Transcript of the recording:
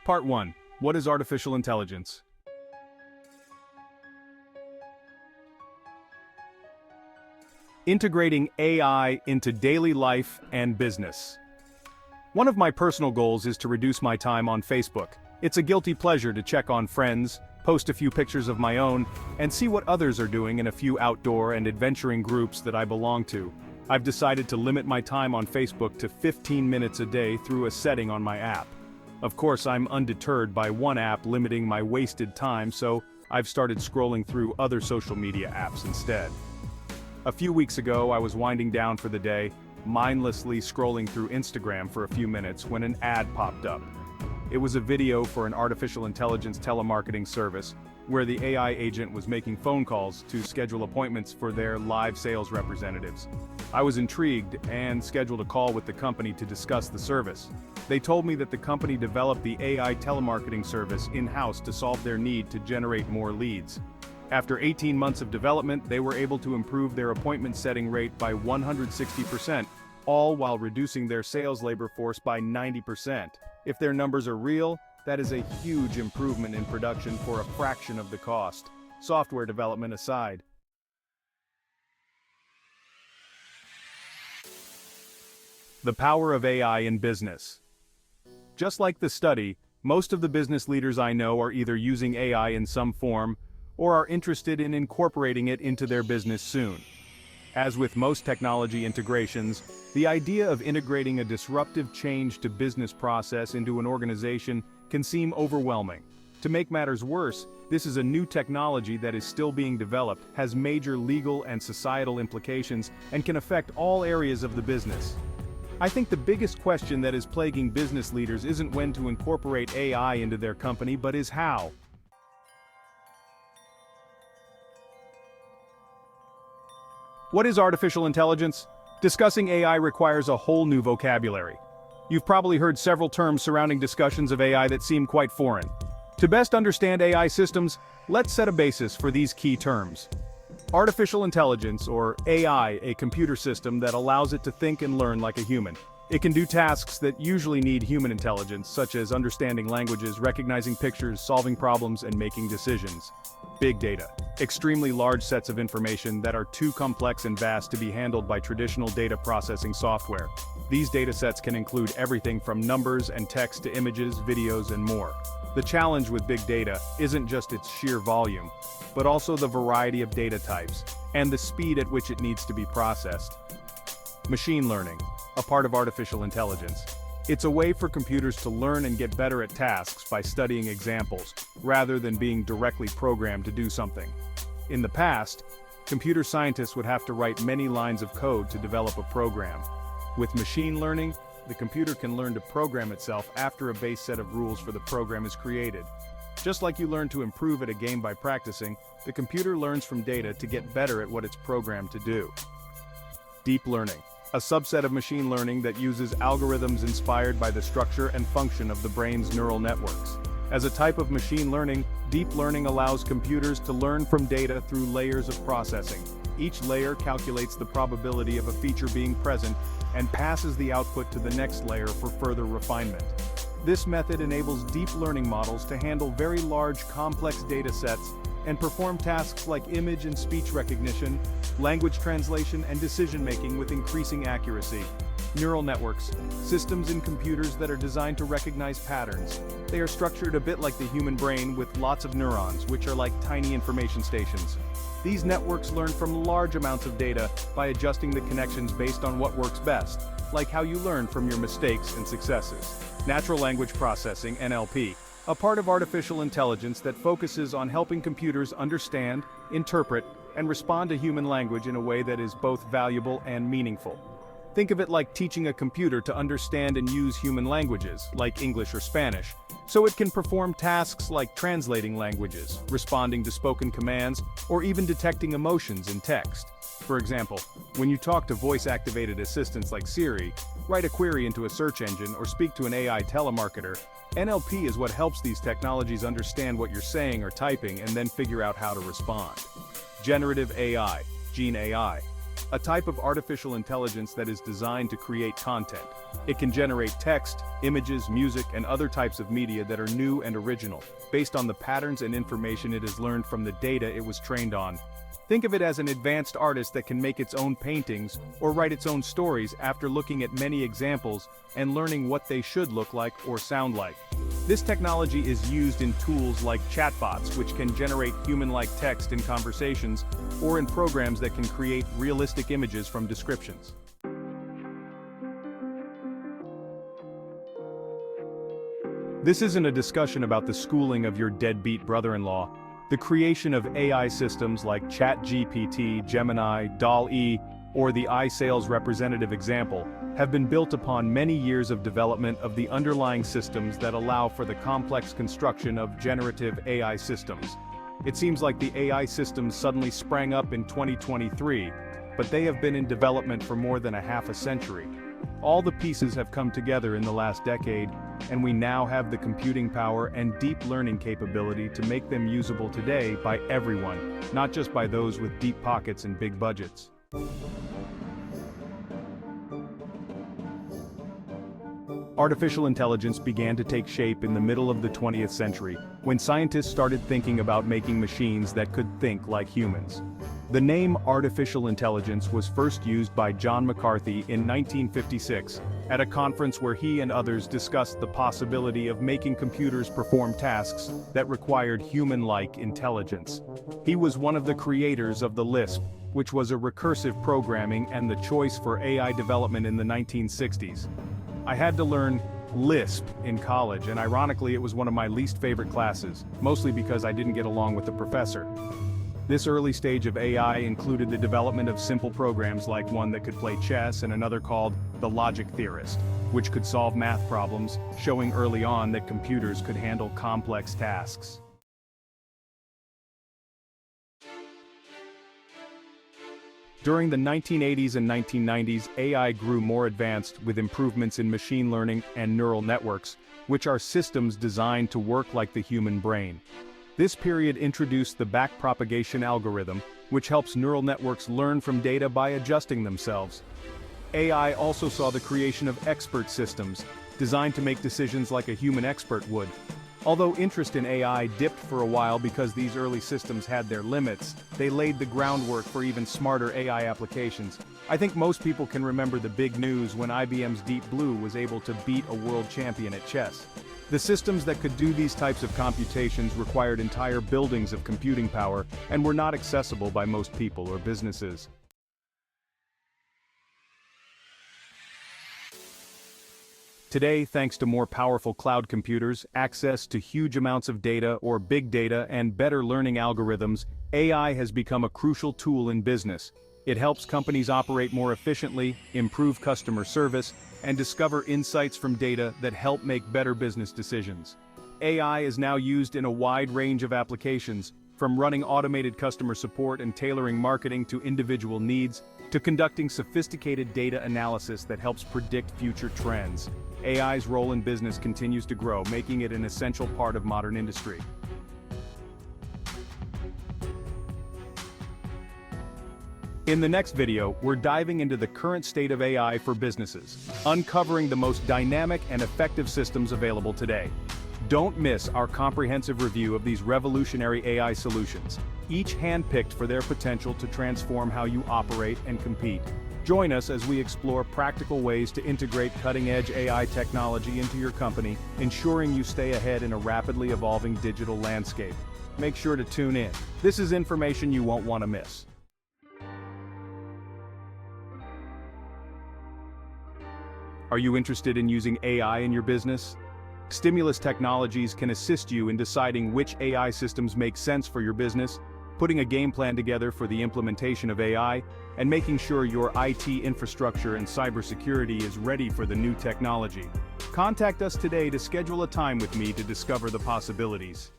Part 1. What is artificial intelligence? Integrating AI into daily life and business. One of my personal goals is to reduce my time on Facebook. It's a guilty pleasure to check on friends, post a few pictures of my own, and see what others are doing in a few outdoor and adventuring groups that I belong to. I've decided to limit my time on Facebook to 15 minutes a day through a setting on my app. Of course, I'm undeterred by one app limiting my wasted time, so I've started scrolling through other social media apps instead. A few weeks ago, I was winding down for the day, mindlessly scrolling through Instagram for a few minutes when an ad popped up. It was a video for an artificial intelligence telemarketing service, where the AI agent was making phone calls to schedule appointments for their live sales representatives. I was intrigued and scheduled a call with the company to discuss the service. They told me that the company developed the AI telemarketing service in-house to solve their need to generate more leads. After 18 months of development, they were able to improve their appointment setting rate by 160%, all while reducing their sales labor force by 90%. If their numbers are real, that is a huge improvement in production for a fraction of the cost, software development aside. The power of AI in business. Just like the study, most of the business leaders I know are either using AI in some form, or are interested in incorporating it into their business soon. As with most technology integrations, the idea of integrating a disruptive change to business process into an organization can seem overwhelming. To make matters worse, this is a new technology that is still being developed, has major legal and societal implications, and can affect all areas of the business. I think the biggest question that is plaguing business leaders isn't when to incorporate AI into their company, but is how. What is artificial intelligence? Discussing AI requires a whole new vocabulary. You've probably heard several terms surrounding discussions of AI that seem quite foreign. To best understand AI systems, let's set a basis for these key terms. Artificial intelligence, or AI, a computer system that allows it to think and learn like a human. It can do tasks that usually need human intelligence, such as understanding languages, recognizing pictures, solving problems, and making decisions. Big data. Extremely large sets of information that are too complex and vast to be handled by traditional data processing software. These datasets can include everything from numbers and text to images, videos, and more. The challenge with big data isn't just its sheer volume, but also the variety of data types, and the speed at which it needs to be processed. Machine learning, a part of artificial intelligence. It's a way for computers to learn and get better at tasks by studying examples, rather than being directly programmed to do something. In the past, computer scientists would have to write many lines of code to develop a program. With machine learning, the computer can learn to program itself after a base set of rules for the program is created. Just like you learn to improve at a game by practicing, the computer learns from data to get better at what it's programmed to do. Deep learning, a subset of machine learning that uses algorithms inspired by the structure and function of the brain's neural networks. As a type of machine learning, deep learning allows computers to learn from data through layers of processing. Each layer calculates the probability of a feature being present and passes the output to the next layer for further refinement. This method enables deep learning models to handle very large, complex data sets and perform tasks like image and speech recognition, language translation, and decision-making with increasing accuracy. Neural networks, systems in computers that are designed to recognize patterns. They are structured a bit like the human brain with lots of neurons, which are like tiny information stations. These networks learn from large amounts of data by adjusting the connections based on what works best, like how you learn from your mistakes and successes. Natural language processing, NLP, a part of artificial intelligence that focuses on helping computers understand, interpret, and respond to human language in a way that is both valuable and meaningful. Think of it like teaching a computer to understand and use human languages, like English or Spanish, so it can perform tasks like translating languages, responding to spoken commands, or even detecting emotions in text. For example, when you talk to voice-activated assistants like Siri, write a query into a search engine, or speak to an AI telemarketer, NLP is what helps these technologies understand what you're saying or typing and then figure out how to respond. Generative AI, Gen AI. a type of artificial intelligence that is designed to create content. It can generate text, images, music, and other types of media that are new and original, based on the patterns and information it has learned from the data it was trained on. Think of it as an advanced artist that can make its own paintings or write its own stories after looking at many examples and learning what they should look like or sound like. This technology is used in tools like chatbots, which can generate human-like text in conversations, or in programs that can create realistic images from descriptions. This isn't a discussion about the schooling of your deadbeat brother-in-law. The creation of AI systems like ChatGPT, Gemini, DALL-E, or the iSales representative example, have been built upon many years of development of the underlying systems that allow for the complex construction of generative AI systems. It seems like the AI systems suddenly sprang up in 2023, but they have been in development for more than a half a century. All the pieces have come together in the last decade, and we now have the computing power and deep learning capability to make them usable today by everyone, not just by those with deep pockets and big budgets. Artificial intelligence began to take shape in the middle of the 20th century, when scientists started thinking about making machines that could think like humans. The name artificial intelligence was first used by John McCarthy in 1956, at a conference where he and others discussed the possibility of making computers perform tasks that required human-like intelligence. He was one of the creators of the Lisp, which was a recursive programming and the choice for AI development in the 1960s. I had to learn Lisp in college, and ironically it was one of my least favorite classes, mostly because I didn't get along with the professor. This early stage of AI included the development of simple programs like one that could play chess and another called the logic theorist, which could solve math problems, showing early on that computers could handle complex tasks. During the 1980s and 1990s, AI grew more advanced with improvements in machine learning and neural networks, which are systems designed to work like the human brain. This period introduced the backpropagation algorithm, which helps neural networks learn from data by adjusting themselves. AI also saw the creation of expert systems, designed to make decisions like a human expert would. Although interest in AI dipped for a while because these early systems had their limits, they laid the groundwork for even smarter AI applications. I think most people can remember the big news when IBM's Deep Blue was able to beat a world champion at chess. The systems that could do these types of computations required entire buildings of computing power and were not accessible by most people or businesses. Today, thanks to more powerful cloud computers, access to huge amounts of data or big data, and better learning algorithms, AI has become a crucial tool in business. It helps companies operate more efficiently, improve customer service, and discover insights from data that help make better business decisions. AI is now used in a wide range of applications, from running automated customer support and tailoring marketing to individual needs, to conducting sophisticated data analysis that helps predict future trends. AI's role in business continues to grow, making it an essential part of modern industry. In the next video, we're diving into the current state of AI for businesses, uncovering the most dynamic and effective systems available today. Don't miss our comprehensive review of these revolutionary AI solutions, each handpicked for their potential to transform how you operate and compete. Join us as we explore practical ways to integrate cutting-edge AI technology into your company, ensuring you stay ahead in a rapidly evolving digital landscape. Make sure to tune in. This is information you won't want to miss. Are you interested in using AI in your business? Stimulus Technologies can assist you in deciding which AI systems make sense for your business, putting a game plan together for the implementation of AI, and making sure your IT infrastructure and cybersecurity is ready for the new technology. Contact us today to schedule a time with me to discover the possibilities.